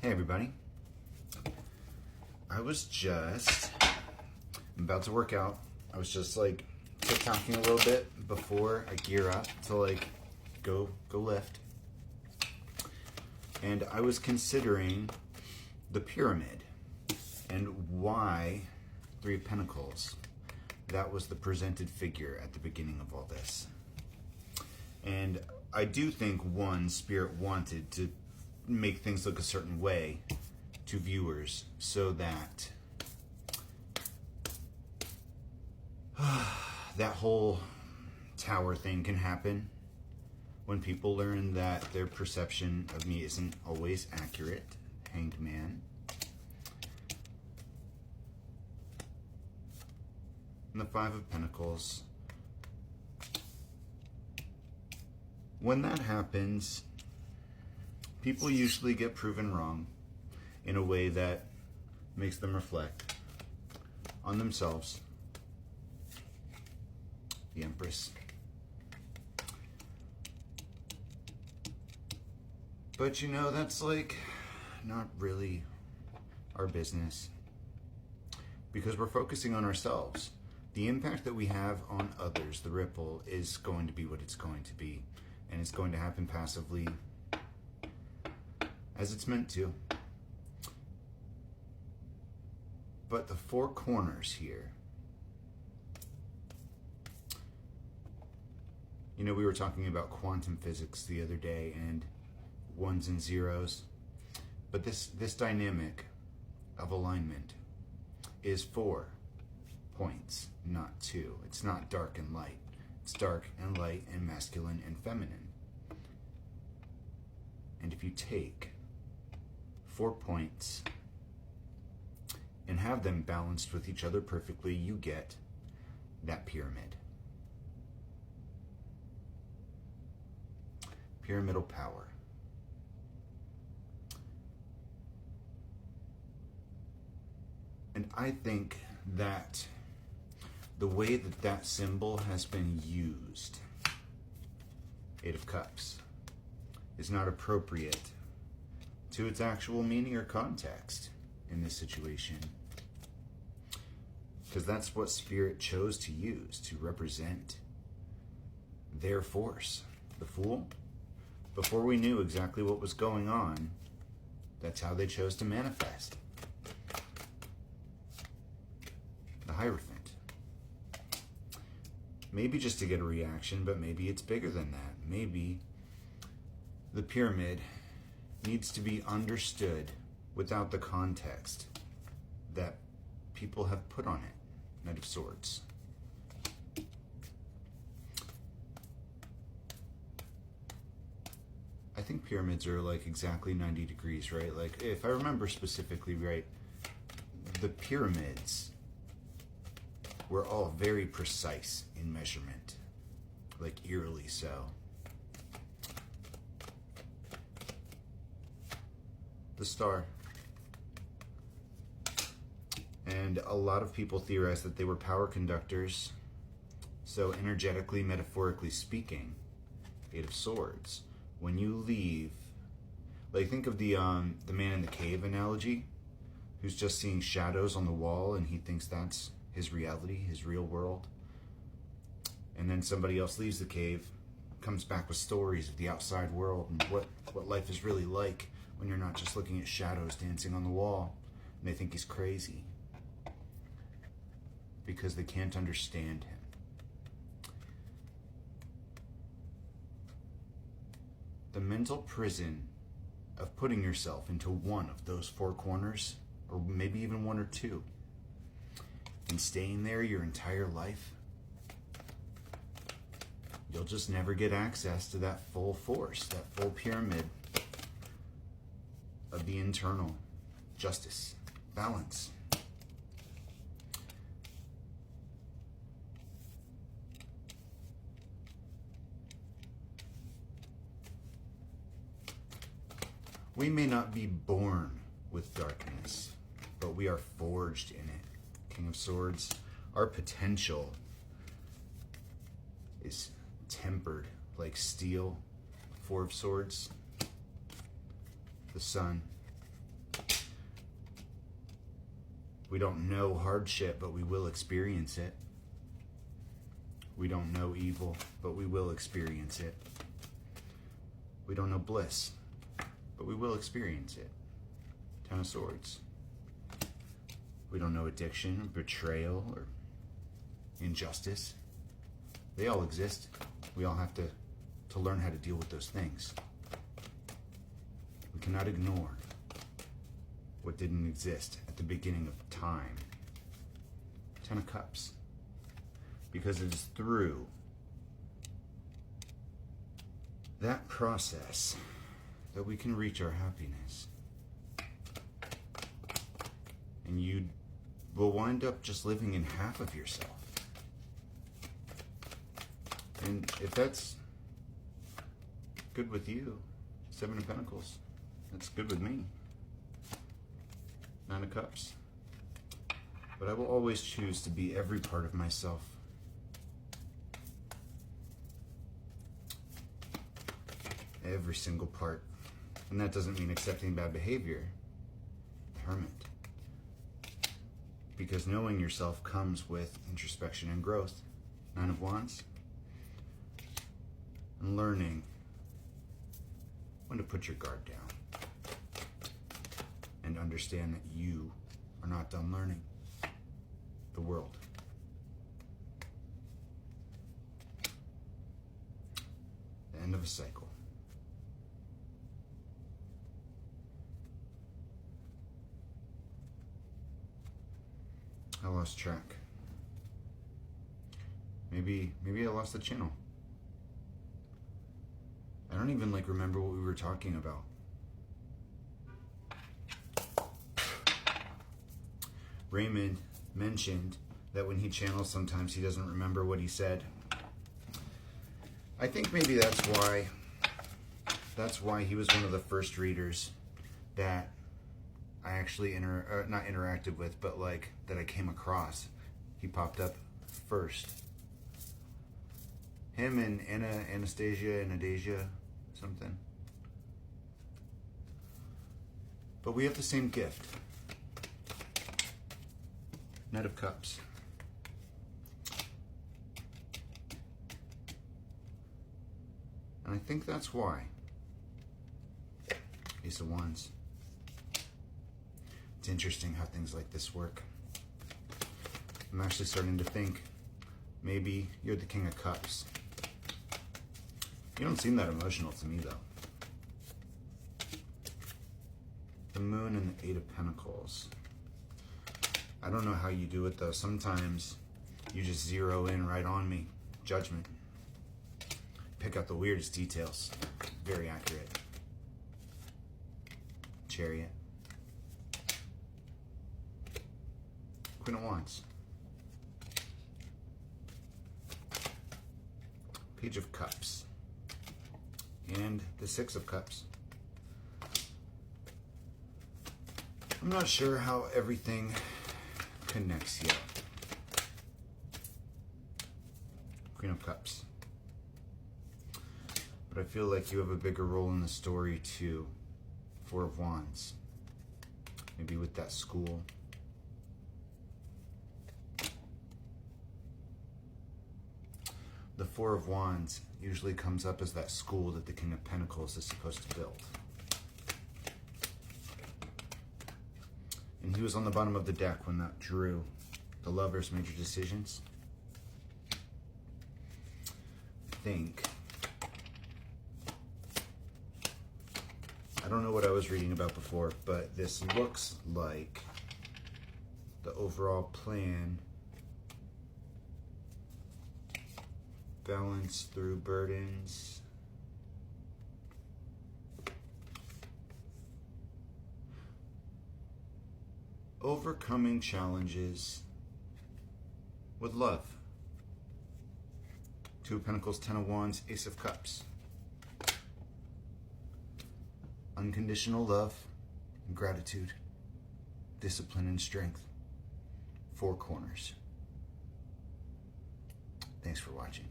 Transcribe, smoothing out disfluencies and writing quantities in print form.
Hey everybody. I was just about to work out. I was just like talking a little bit before I gear up to like go lift. And I was considering the pyramid and why Three of Pentacles. That was the presented figure at the beginning of all this. And I do think one, Spirit wanted to make things look a certain way to viewers so that that whole tower thing can happen when people learn that their perception of me isn't always accurate. Hanged Man. And the Five of Pentacles. When that happens, people usually get proven wrong in a way that makes them reflect on themselves. The Empress. But you know, that's like not really our business, because we're focusing on ourselves. The impact that we have on others, the ripple, is going to be what it's going to be. And it's going to happen passively as it's meant to. But the four corners here, you know, we were talking about quantum physics the other day and ones and zeros. But this dynamic of alignment is 4 points, not 2. It's not dark and light. It's dark and light and masculine and feminine. And if you take 4 points and have them balanced with each other perfectly, you get that pyramid. Pyramidal power. And I think that the way that that symbol has been used, Eight of Cups, is not appropriate to its actual meaning or context in this situation. Because that's what Spirit chose to use to represent their force. The Fool. Before we knew exactly what was going on, that's how they chose to manifest. The Hierophant. Maybe just to get a reaction, but maybe it's bigger than that. Maybe the pyramid needs to be understood without the context that people have put on it. Knight of Swords. I think pyramids are like exactly 90 degrees, right? Like, if I remember specifically right, the pyramids were all very precise in measurement, like eerily so. The Star. And a lot of people theorize that they were power conductors. So energetically, metaphorically speaking, Eight of Swords. When you leave, like think of the man in the cave analogy, who's just seeing shadows on the wall and he thinks that's his reality, his real world. And then somebody else leaves the cave, comes back with stories of the outside world and what life is really like when you're not just looking at shadows dancing on the wall. And they think he's crazy because they can't understand him. The mental prison of putting yourself into one of those 4 corners, or maybe even 1 or 2, and staying there your entire life, you'll just never get access to that full force, that full pyramid of the internal justice, balance. We may not be born with darkness, but we are forged in it. King of Swords. Our potential is tempered like steel. Four of Swords. The Sun. We don't know hardship, but we will experience it. We don't know evil, but we will experience it. We don't know bliss, but we will experience it. Ten of Swords. We don't know addiction, betrayal, or injustice. They all exist. We all have to learn how to deal with those things. We cannot ignore what didn't exist at the beginning of time. Ten of Cups. Because it is through that process that we can reach our happiness. And you will wind up just living in half of yourself. And if that's good with you, Seven of Pentacles, that's good with me. Nine of Cups. But I will always choose to be every part of myself. Every single part. And that doesn't mean accepting bad behavior. Hermit. Because knowing yourself comes with introspection and growth. Nine of Wands. And learning when to put your guard down. And understand that you are not done learning the world. The end of a cycle. I lost track. Maybe I lost the channel. I don't even remember what we were talking about. Raymond mentioned that when he channels, sometimes he doesn't remember what he said. I think maybe that's why he was one of the first readers that I actually not interacted with, but that I came across. He popped up first. Him and Anastasia, something. But we have the same gift. Knight of Cups. And I think that's why. Ace of Wands. It's interesting how things like this work. I'm actually starting to think maybe you're the King of Cups. You don't seem that emotional to me, though. The Moon and the Eight of Pentacles. I don't know how you do it, though. Sometimes you just zero in right on me. Judgment. Pick out the weirdest details. Very accurate. Chariot. Queen of Wands. Page of Cups. And the Six of Cups. I'm not sure how everything connects yet. Queen of Cups. But I feel like you have a bigger role in the story too. Four of Wands. Maybe with that school. The Four of Wands usually comes up as that school that the King of Pentacles is supposed to build. And he was on the bottom of the deck when that drew the Lovers' major decisions. I don't know what I was reading about before, but this looks like the overall plan. Balance through burdens. Overcoming challenges with love. Two of Pentacles, Ten of Wands, Ace of Cups. Unconditional love and gratitude. Discipline and strength. Four corners. Thanks for watching.